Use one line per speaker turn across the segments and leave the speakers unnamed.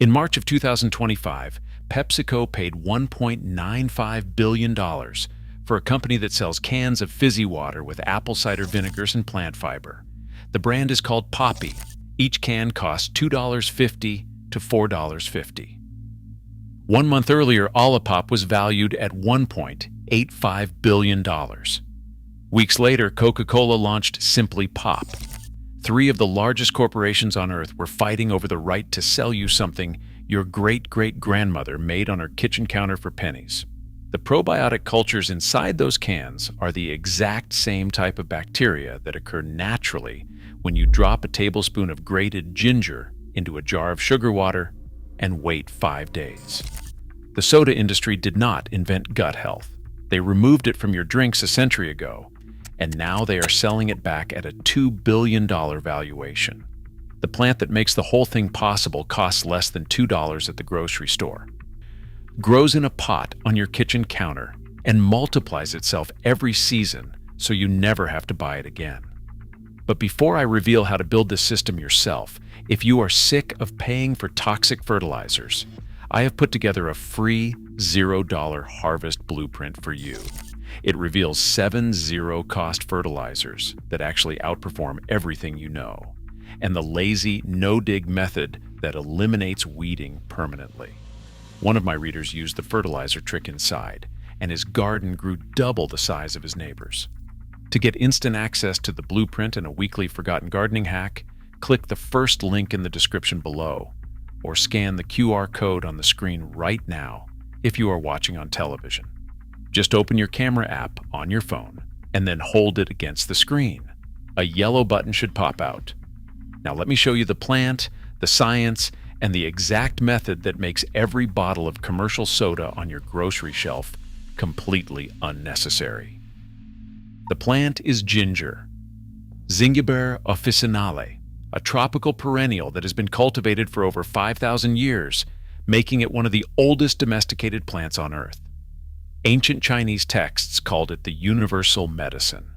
In March of 2025, PepsiCo paid $1.95 billion for a company that sells cans of fizzy water with apple cider vinegars and plant fiber. The brand is called Poppi. Each can costs $2.50 to $4.50. 1 month earlier, Olipop was valued at $1.85 billion. Weeks later, Coca-Cola launched Simply Pop. 3 of the largest corporations on Earth were fighting over the right to sell you something your great-great-grandmother made on her kitchen counter for pennies. The probiotic cultures inside those cans are the exact same type of bacteria that occur naturally when you drop a tablespoon of grated ginger into a jar of sugar water and wait 5 days. The soda industry did not invent gut health. They removed it from your drinks a century ago, and now they are selling it back at a $2 billion valuation. The plant that makes the whole thing possible costs less than $2 at the grocery store, grows in a pot on your kitchen counter, and multiplies itself every season so you never have to buy it again. But before I reveal how to build this system yourself, if you are sick of paying for toxic fertilizers, I have put together a free $0 harvest blueprint for you. It reveals 7 zero-cost fertilizers that actually outperform everything you know, and the lazy, no-dig method that eliminates weeding permanently. One of my readers used the fertilizer trick inside, and his garden grew double the size of his neighbor's. To get instant access to the blueprint and a weekly forgotten gardening hack, click the first link in the description below, or scan the QR code on the screen right now if you are watching on television. Just open your camera app on your phone and then hold it against the screen. A yellow button should pop out. Now let me show you the plant, the science, and the exact method that makes every bottle of commercial soda on your grocery shelf completely unnecessary. The plant is ginger, Zingiber officinale, a tropical perennial that has been cultivated for over 5,000 years, making it one of the oldest domesticated plants on Earth. Ancient Chinese texts called it the universal medicine.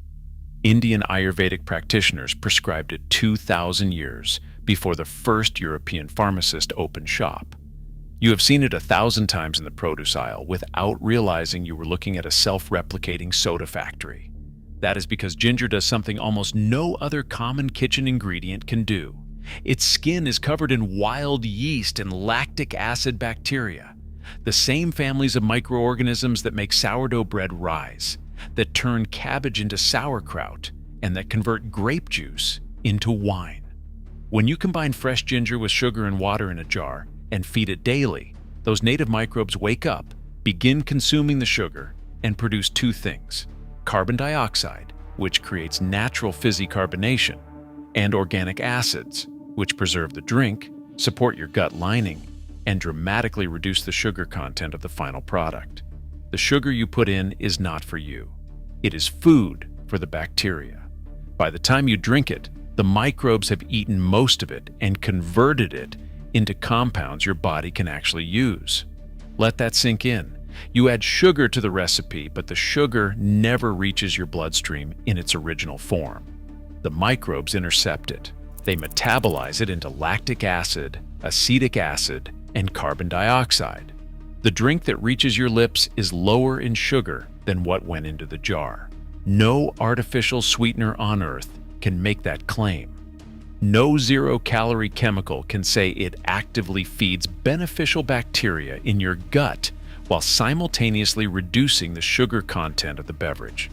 Indian Ayurvedic practitioners prescribed it 2,000 years before the first European pharmacist opened shop. You have seen it 1,000 times in the produce aisle without realizing you were looking at a self-replicating soda factory. That is because ginger does something almost no other common kitchen ingredient can do. Its skin is covered in wild yeast and lactic acid bacteria, the same families of microorganisms that make sourdough bread rise, that turn cabbage into sauerkraut, and that convert grape juice into wine. When you combine fresh ginger with sugar and water in a jar and feed it daily, those native microbes wake up, begin consuming the sugar, and produce 2 things: carbon dioxide, which creates natural fizzy carbonation, and organic acids, which preserve the drink, support your gut lining, and dramatically reduce the sugar content of the final product. The sugar you put in is not for you. It is food for the bacteria. By the time you drink it, the microbes have eaten most of it and converted it into compounds your body can actually use. Let that sink in. You add sugar to the recipe, but the sugar never reaches your bloodstream in its original form. The microbes intercept it. They metabolize it into lactic acid, acetic acid, and carbon dioxide. The drink that reaches your lips is lower in sugar than what went into the jar. No artificial sweetener on Earth can make that claim. No zero-calorie chemical can say it actively feeds beneficial bacteria in your gut while simultaneously reducing the sugar content of the beverage.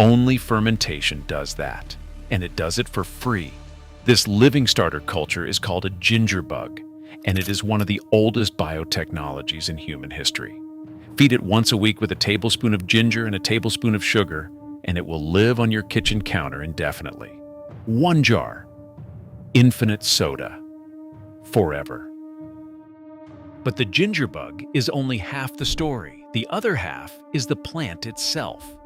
Only fermentation does that, and it does it for free. This living starter culture is called a ginger bug, and it is one of the oldest biotechnologies in human history. Feed it once a week with a tablespoon of ginger and a tablespoon of sugar, and it will live on your kitchen counter indefinitely. 1 jar. Infinite soda. Forever. But the ginger bug is only half the story. The other half is the plant itself.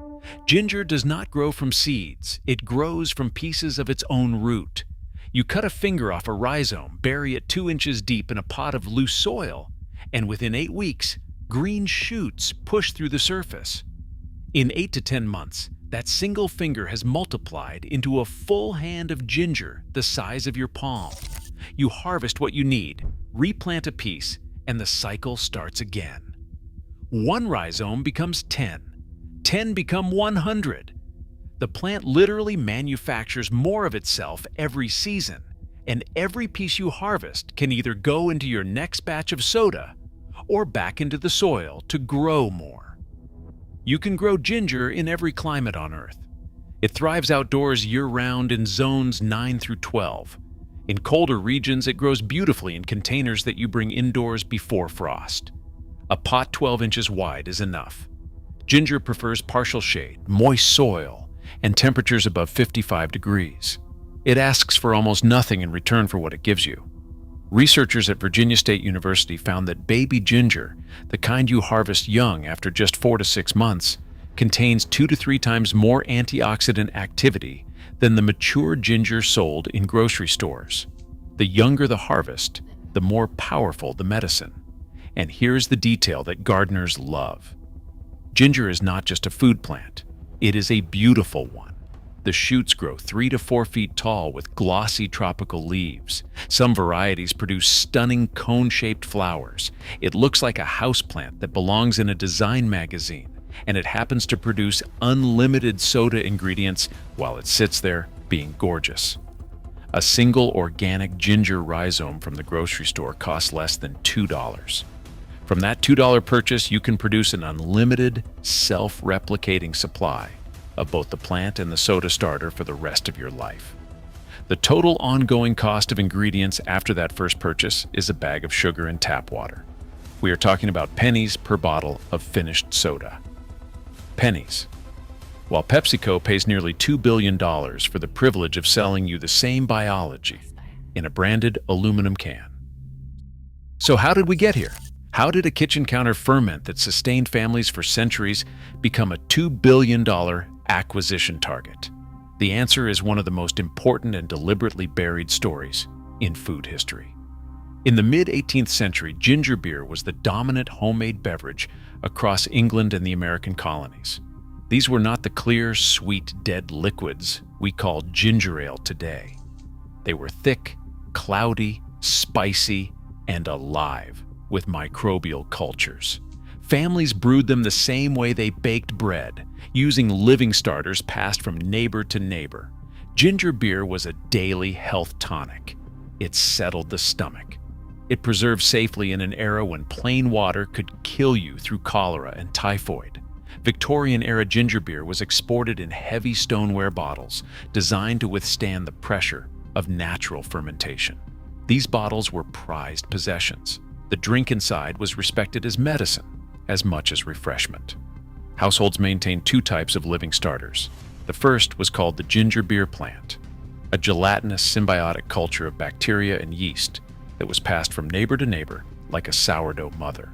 Ginger does not grow from seeds. It grows from pieces of its own root. You cut a finger off a rhizome, bury it 2 inches deep in a pot of loose soil, and within 8 weeks, green shoots push through the surface. In 8 to 10 months, that single finger has multiplied into a full hand of ginger the size of your palm. You harvest what you need, replant a piece, and the cycle starts again. One rhizome becomes 10. 10 become 100. The plant literally manufactures more of itself every season, and every piece you harvest can either go into your next batch of soda or back into the soil to grow more. You can grow ginger in every climate on Earth. It thrives outdoors year-round in zones 9 through 12. In colder regions, it grows beautifully in containers that you bring indoors before frost. A pot 12 inches wide is enough. Ginger prefers partial shade, moist soil, and temperatures above 55 degrees. It asks for almost nothing in return for what it gives you. Researchers at Virginia State University found that baby ginger, the kind you harvest young after just 4 to 6 months, contains 2 to 3 times more antioxidant activity than the mature ginger sold in grocery stores. The younger the harvest, the more powerful the medicine. And here's the detail that gardeners love. Ginger is not just a food plant, it is a beautiful one. The shoots grow 3 to 4 feet tall with glossy tropical leaves. Some varieties produce stunning cone-shaped flowers. It looks like a houseplant that belongs in a design magazine, and it happens to produce unlimited soda ingredients while it sits there being gorgeous. A single organic ginger rhizome from the grocery store costs less than $2. From that $2 purchase, you can produce an unlimited, self-replicating supply of both the plant and the soda starter for the rest of your life. The total ongoing cost of ingredients after that first purchase is a bag of sugar and tap water. We are talking about pennies per bottle of finished soda. Pennies. While PepsiCo pays nearly $2 billion for the privilege of selling you the same biology in a branded aluminum can. So how did we get here? How did a kitchen counter ferment that sustained families for centuries become a $2 billion acquisition target? The answer is one of the most important and deliberately buried stories in food history. In the mid-18th century, ginger beer was the dominant homemade beverage across England and the American colonies. These were not the clear, sweet, dead liquids we call ginger ale today. They were thick, cloudy, spicy, and alive with microbial cultures. Families brewed them the same way they baked bread, using living starters passed from neighbor to neighbor. Ginger beer was a daily health tonic. It settled the stomach. It preserved safely in an era when plain water could kill you through cholera and typhoid. Victorian-era ginger beer was exported in heavy stoneware bottles, designed to withstand the pressure of natural fermentation. These bottles were prized possessions. The drink inside was respected as medicine, as much as refreshment. Households maintained 2 types of living starters. The first was called the ginger beer plant, a gelatinous symbiotic culture of bacteria and yeast that was passed from neighbor to neighbor like a sourdough mother.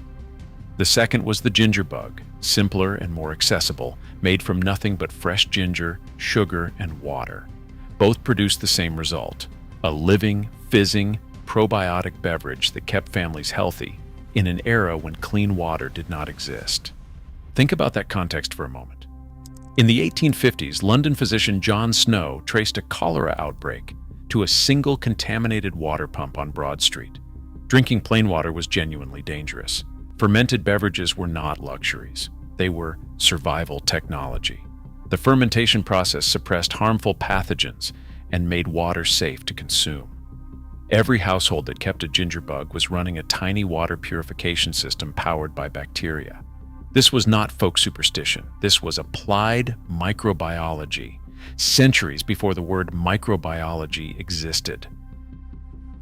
The second was the ginger bug, simpler and more accessible, made from nothing but fresh ginger, sugar, and water. Both produced the same result, a living, fizzing, probiotic beverage that kept families healthy in an era when clean water did not exist. Think about that context for a moment. In the 1850s, London physician John Snow traced a cholera outbreak to a single contaminated water pump on Broad Street. Drinking plain water was genuinely dangerous. Fermented beverages were not luxuries. They were survival technology. The fermentation process suppressed harmful pathogens and made water safe to consume. Every household that kept a ginger bug was running a tiny water purification system powered by bacteria. This was not folk superstition. This was applied microbiology, centuries before the word microbiology existed.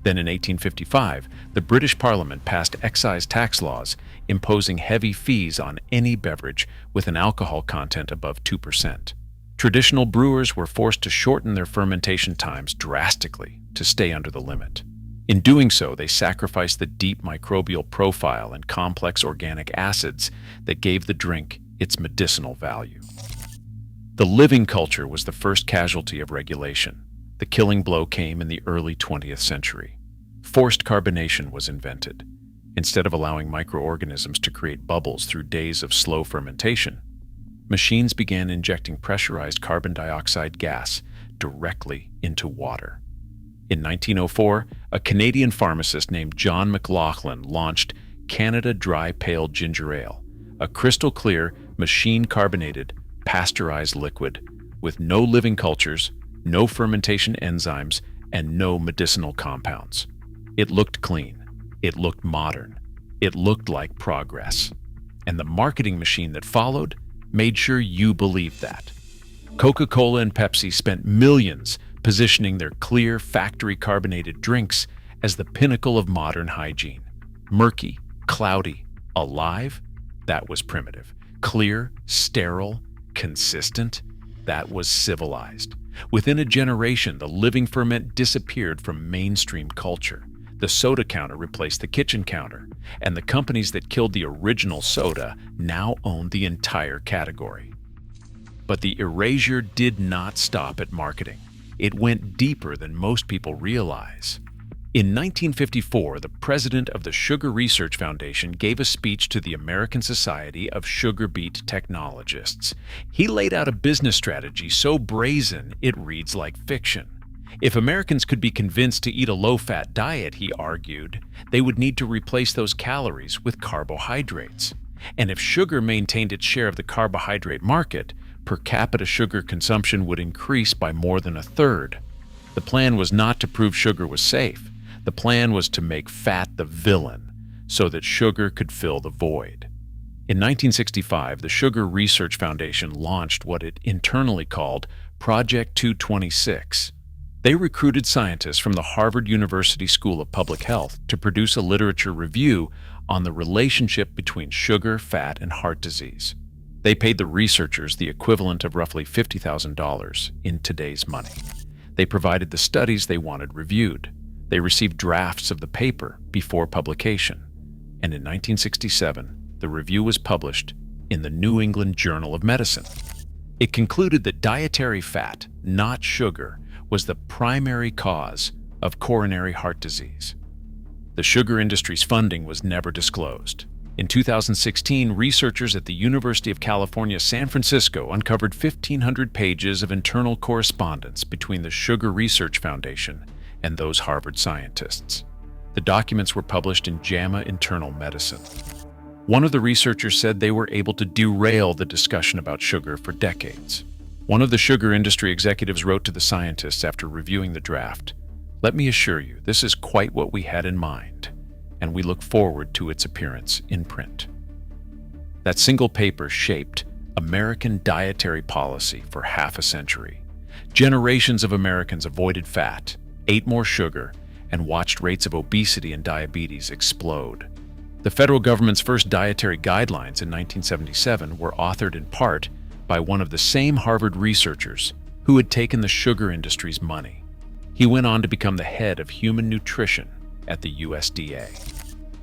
Then in 1855, the British Parliament passed excise tax laws imposing heavy fees on any beverage with an alcohol content above 2%. Traditional brewers were forced to shorten their fermentation times drastically to stay under the limit. In doing so, they sacrificed the deep microbial profile and complex organic acids that gave the drink its medicinal value. The living culture was the first casualty of regulation. The killing blow came in the early 20th century. Forced carbonation was invented. Instead of allowing microorganisms to create bubbles through days of slow fermentation, machines began injecting pressurized carbon dioxide gas directly into water. In 1904, a Canadian pharmacist named John McLaughlin launched Canada Dry Pale Ginger Ale, a crystal-clear, machine-carbonated, pasteurized liquid with no living cultures, no fermentation enzymes, and no medicinal compounds. It looked clean. It looked modern. It looked like progress. And the marketing machine that followed made sure you believed that. Coca-Cola and Pepsi spent millions positioning their clear, factory-carbonated drinks as the pinnacle of modern hygiene. Murky, cloudy, alive? That was primitive. Clear, sterile, consistent? That was civilized. Within a generation, the living ferment disappeared from mainstream culture. The soda counter replaced the kitchen counter, and the companies that killed the original soda now own the entire category. But the erasure did not stop at marketing. It went deeper than most people realize. In 1954, the president of the Sugar Research Foundation gave a speech to the American Society of Sugar Beet Technologists. He laid out a business strategy so brazen it reads like fiction. If Americans could be convinced to eat a low-fat diet, he argued, they would need to replace those calories with carbohydrates. And if sugar maintained its share of the carbohydrate market, per capita sugar consumption would increase by more than a third. The plan was not to prove sugar was safe. The plan was to make fat the villain, so that sugar could fill the void. In 1965, the Sugar Research Foundation launched what it internally called Project 226. They recruited scientists from the Harvard University School of Public Health to produce a literature review on the relationship between sugar, fat, and heart disease. They paid the researchers the equivalent of roughly $50,000 in today's money. They provided the studies they wanted reviewed. They received drafts of the paper before publication. And in 1967, the review was published in the New England Journal of Medicine. It concluded that dietary fat, not sugar, was the primary cause of coronary heart disease. The sugar industry's funding was never disclosed. In 2016, researchers at the University of California, San Francisco uncovered 1,500 pages of internal correspondence between the Sugar Research Foundation and those Harvard scientists. The documents were published in JAMA Internal Medicine. One of the researchers said they were able to derail the discussion about sugar for decades. One of the sugar industry executives wrote to the scientists after reviewing the draft, "Let me assure you, this is quite what we had in mind, and we look forward to its appearance in print." That single paper shaped American dietary policy for half a century. Generations of Americans avoided fat, ate more sugar, and watched rates of obesity and diabetes explode. The federal government's first dietary guidelines in 1977 were authored in part by one of the same Harvard researchers who had taken the sugar industry's money. He went on to become the head of human nutrition at the USDA.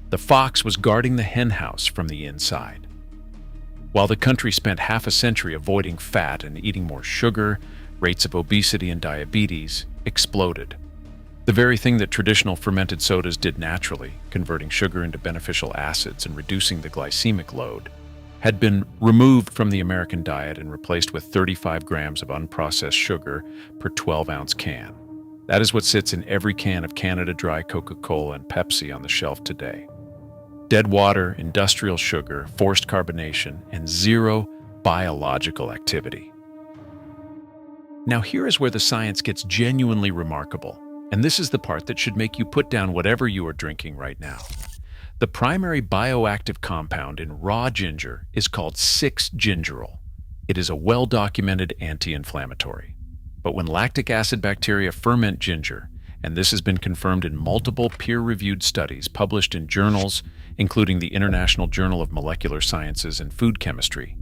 The fox was guarding the henhouse from the inside. While the country spent half a century avoiding fat and eating more sugar, rates of obesity and diabetes exploded. The very thing that traditional fermented sodas did naturally, converting sugar into beneficial acids and reducing the glycemic load, had been removed from the American diet and replaced with 35 grams of unprocessed sugar per 12-ounce can. That is what sits in every can of Canada Dry, Coca-Cola, and Pepsi on the shelf today. Dead water, industrial sugar, forced carbonation, and zero biological activity. Now here is where the science gets genuinely remarkable, and this is the part that should make you put down whatever you are drinking right now. The primary bioactive compound in raw ginger is called 6-gingerol. It is a well-documented anti-inflammatory. But when lactic acid bacteria ferment ginger, and this has been confirmed in multiple peer-reviewed studies published in journals, including the International Journal of Molecular Sciences and Food Chemistry,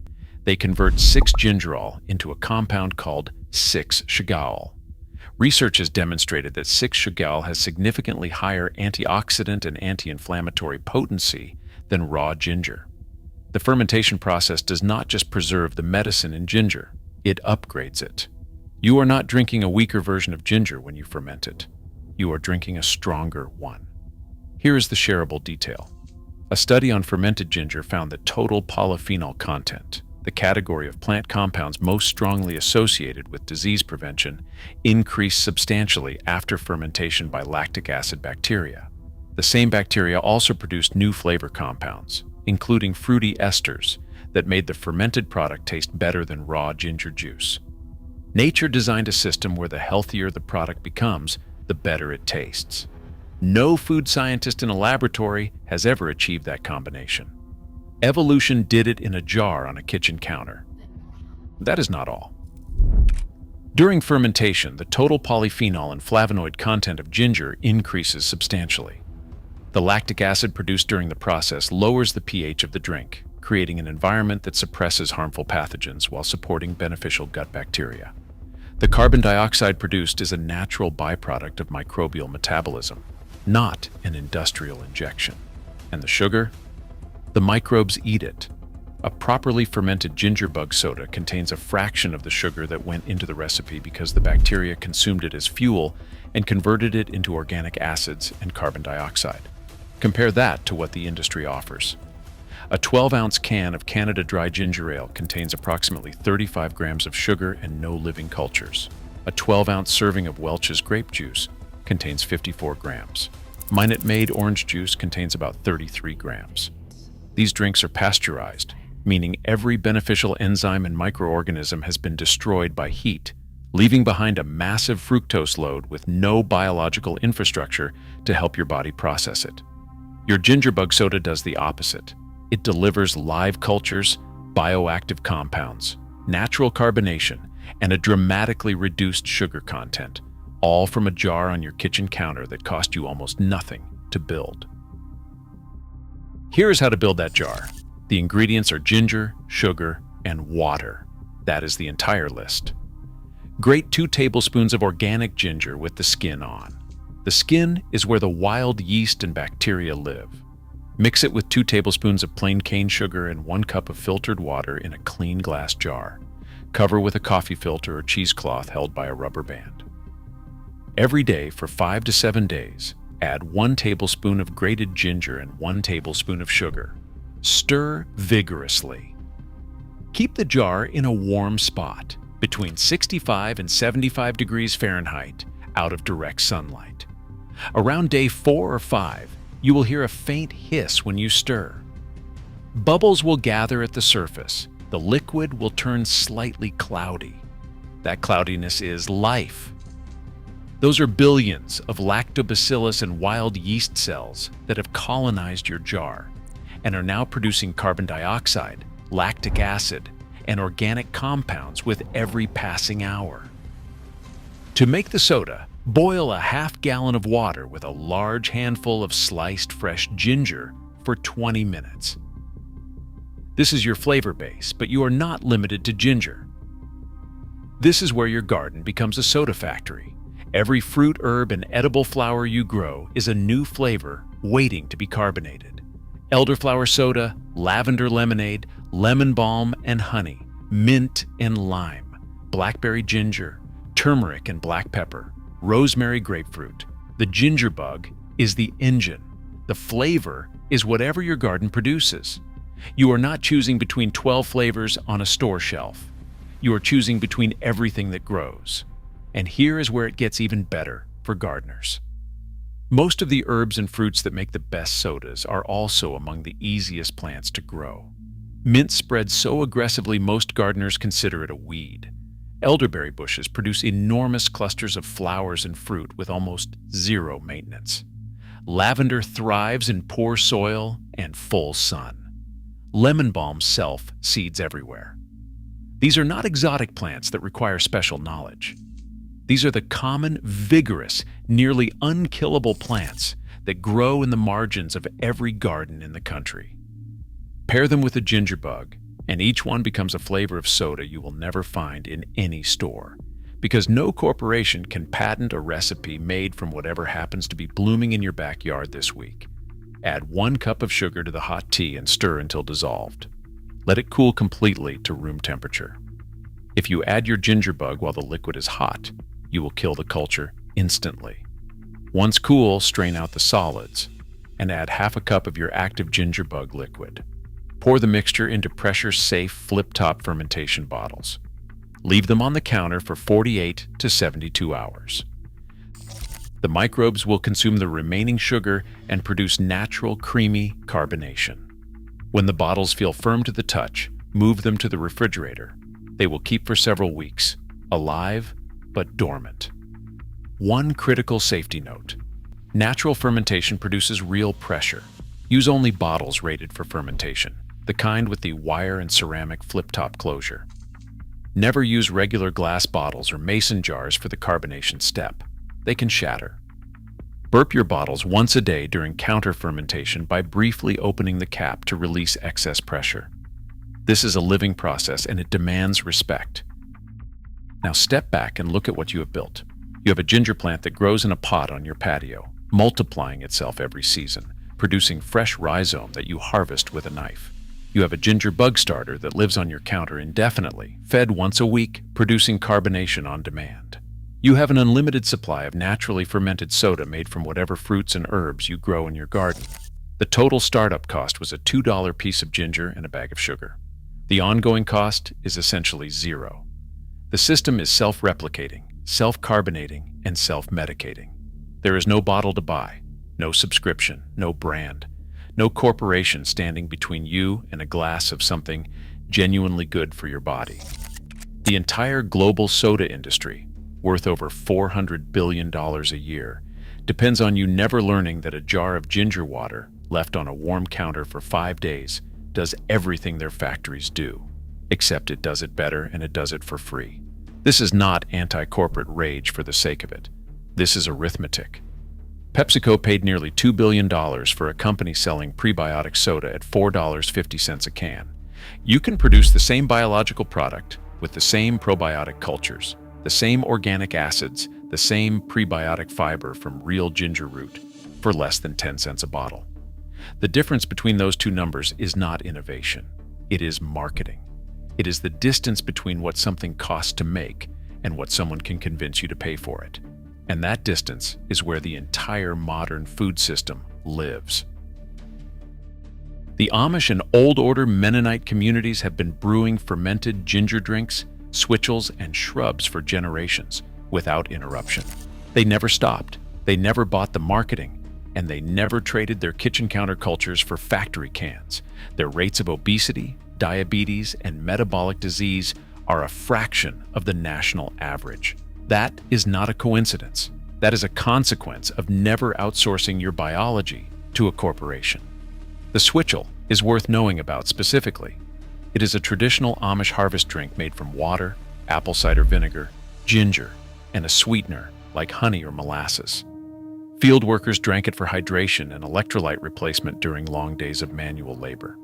they convert 6-gingerol into a compound called 6-shugalol. Research has demonstrated that 6-shugalol has significantly higher antioxidant and anti-inflammatory potency than raw ginger. The fermentation process does not just preserve the medicine in ginger, it upgrades it. You are not drinking a weaker version of ginger when you ferment it. You are drinking a stronger one. Here is the shareable detail. A study on fermented ginger found that total polyphenol content, the category of plant compounds most strongly associated with disease prevention, increased substantially after fermentation by lactic acid bacteria. The same bacteria also produced new flavor compounds, including fruity esters, that made the fermented product taste better than raw ginger juice. Nature designed a system where the healthier the product becomes, the better it tastes. No food scientist in a laboratory has ever achieved that combination. Evolution did it in a jar on a kitchen counter. That is not all. During fermentation, the total polyphenol and flavonoid content of ginger increases substantially. The lactic acid produced during the process lowers the pH of the drink, creating an environment that suppresses harmful pathogens while supporting beneficial gut bacteria. The carbon dioxide produced is a natural byproduct of microbial metabolism, not an industrial injection. And the sugar? The microbes eat it. A properly fermented ginger bug soda contains a fraction of the sugar that went into the recipe because the bacteria consumed it as fuel and converted it into organic acids and carbon dioxide. Compare that to what the industry offers. A 12-ounce can of Canada Dry Ginger Ale contains approximately 35 grams of sugar and no living cultures. A 12-ounce serving of Welch's grape juice contains 54 grams. Minute Maid orange juice contains about 33 grams. These drinks are pasteurized, meaning every beneficial enzyme and microorganism has been destroyed by heat, leaving behind a massive fructose load with no biological infrastructure to help your body process it. Your ginger bug soda does the opposite. It delivers live cultures, bioactive compounds, natural carbonation, and a dramatically reduced sugar content, all from a jar on your kitchen counter that cost you almost nothing to build. Here's how to build that jar. The ingredients are ginger, sugar, and water. That is the entire list. Grate 2 tablespoons of organic ginger with the skin on. The skin is where the wild yeast and bacteria live. Mix it with 2 tablespoons of plain cane sugar and 1 cup of filtered water in a clean glass jar. Cover with a coffee filter or cheesecloth held by a rubber band. Every day for 5 to 7 days, add 1 tablespoon of grated ginger and 1 tablespoon of sugar. Stir vigorously. Keep the jar in a warm spot, between 65 and 75 degrees Fahrenheit, out of direct sunlight. Around day 4 or 5, you will hear a faint hiss when you stir. Bubbles will gather at the surface. The liquid will turn slightly cloudy. That cloudiness is life. Those are billions of lactobacillus and wild yeast cells that have colonized your jar and are now producing carbon dioxide, lactic acid, and organic compounds with every passing hour. To make the soda, boil a half gallon of water with a large handful of sliced fresh ginger for 20 minutes. This is your flavor base, but you are not limited to ginger. This is where your garden becomes a soda factory. Every fruit, herb, and edible flower you grow is a new flavor waiting to be carbonated. Elderflower soda, lavender lemonade, lemon balm and honey, mint and lime, blackberry ginger, turmeric and black pepper, rosemary grapefruit. The ginger bug is the engine. The flavor is whatever your garden produces. You are not choosing between 12 flavors on a store shelf. You are choosing between everything that grows. And here is where it gets even better for gardeners. Most of the herbs and fruits that make the best sodas are also among the easiest plants to grow. Mint spreads so aggressively most gardeners consider it a weed. Elderberry bushes produce enormous clusters of flowers and fruit with almost zero maintenance. Lavender thrives in poor soil and full sun. Lemon balm seeds everywhere. These are not exotic plants that require special knowledge. These are the common, vigorous, nearly unkillable plants that grow in the margins of every garden in the country. Pair them with a ginger bug, and each one becomes a flavor of soda you will never find in any store, because no corporation can patent a recipe made from whatever happens to be blooming in your backyard this week. Add 1 cup of sugar to the hot tea and stir until dissolved. Let it cool completely to room temperature. If you add your ginger bug while the liquid is hot, you will kill the culture instantly. Once cool, strain out the solids and add half a cup of your active ginger bug liquid. Pour the mixture into pressure-safe flip-top fermentation bottles. Leave them on the counter for 48 to 72 hours. The microbes will consume the remaining sugar and produce natural, creamy carbonation. When the bottles feel firm to the touch, move them to the refrigerator. They will keep for several weeks, alive but dormant. One critical safety note. Natural fermentation produces real pressure. Use only bottles rated for fermentation, the kind with the wire and ceramic flip-top closure. Never use regular glass bottles or mason jars for the carbonation step. They can shatter. Burp your bottles once a day during counter fermentation by briefly opening the cap to release excess pressure. This is a living process and it demands respect. Now step back and look at what you have built. You have a ginger plant that grows in a pot on your patio, multiplying itself every season, producing fresh rhizome that you harvest with a knife. You have a ginger bug starter that lives on your counter indefinitely, fed once a week, producing carbonation on demand. You have an unlimited supply of naturally fermented soda made from whatever fruits and herbs you grow in your garden. The total startup cost was a $2 piece of ginger and a bag of sugar. The ongoing cost is essentially zero. The system is self-replicating, self-carbonating, and self-medicating. There is no bottle to buy, no subscription, no brand, no corporation standing between you and a glass of something genuinely good for your body. The entire global soda industry, worth over $400 billion a year, depends on you never learning that a jar of ginger water left on a warm counter for 5 days does everything their factories do, except it does it better and it does it for free. This is not anti-corporate rage for the sake of it. This is arithmetic. PepsiCo paid nearly $2 billion for a company selling prebiotic soda at $4.50 a can. You can produce the same biological product with the same probiotic cultures, the same organic acids, the same prebiotic fiber from real ginger root for less than 10 cents a bottle. The difference between those two numbers is not innovation. It is marketing. It is the distance between what something costs to make and what someone can convince you to pay for it. And that distance is where the entire modern food system lives. The Amish and Old Order Mennonite communities have been brewing fermented ginger drinks, switchels, and shrubs for generations without interruption. They never stopped, they never bought the marketing, and they never traded their kitchen countercultures for factory cans. Their rates of obesity, diabetes, and metabolic disease are a fraction of the national average. That is not a coincidence. That is a consequence of never outsourcing your biology to a corporation. The switchel is worth knowing about specifically. It is a traditional Amish harvest drink made from water, apple cider vinegar, ginger, and a sweetener like honey or molasses. Field workers drank it for hydration and electrolyte replacement during long days of manual labor.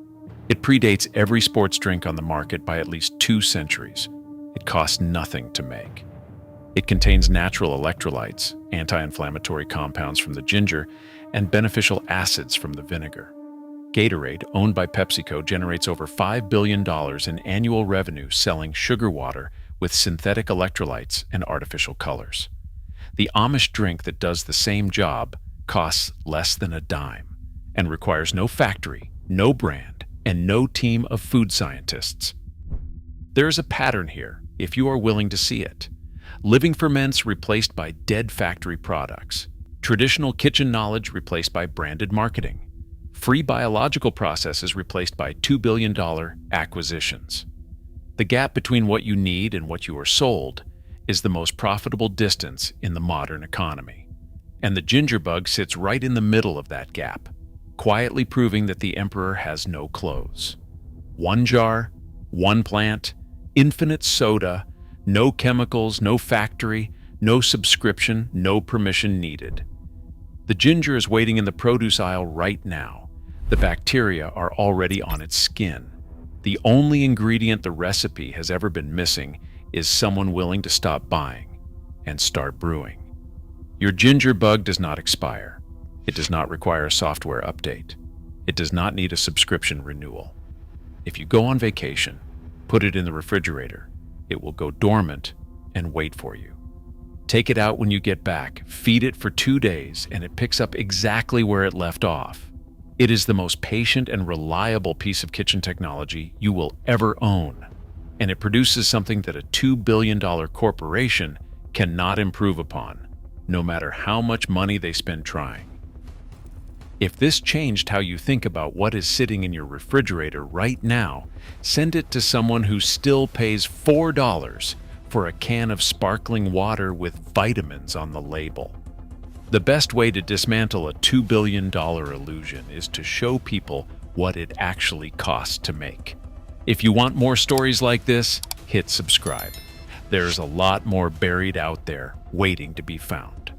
It predates every sports drink on the market by at least 2 centuries. It costs nothing to make. It contains natural electrolytes, anti-inflammatory compounds from the ginger, and beneficial acids from the vinegar. Gatorade, owned by PepsiCo, generates over $5 billion in annual revenue selling sugar water with synthetic electrolytes and artificial colors. The Amish drink that does the same job costs less than a dime and requires no factory, no brand, and no team of food scientists. There is a pattern here, if you are willing to see it. Living ferments replaced by dead factory products. Traditional kitchen knowledge replaced by branded marketing. Free biological processes replaced by $2 billion acquisitions. The gap between what you need and what you are sold is the most profitable distance in the modern economy. And the ginger bug sits right in the middle of that gap, quietly proving that the emperor has no clothes. One jar, one plant, infinite soda, no chemicals, no factory, no subscription, no permission needed. The ginger is waiting in the produce aisle right now. The bacteria are already on its skin. The only ingredient the recipe has ever been missing is someone willing to stop buying and start brewing. Your ginger bug does not expire. It does not require a software update. It does not need a subscription renewal. If you go on vacation, put it in the refrigerator. It will go dormant and wait for you. Take it out when you get back, feed it for 2 days, and it picks up exactly where it left off. It is the most patient and reliable piece of kitchen technology you will ever own, and it produces something that a $2 billion corporation cannot improve upon, no matter how much money they spend trying. If this changed how you think about what is sitting in your refrigerator right now, send it to someone who still pays $4 for a can of sparkling water with vitamins on the label. The best way to dismantle a $2 billion illusion is to show people what it actually costs to make. If you want more stories like this, hit subscribe. There's a lot more buried out there waiting to be found.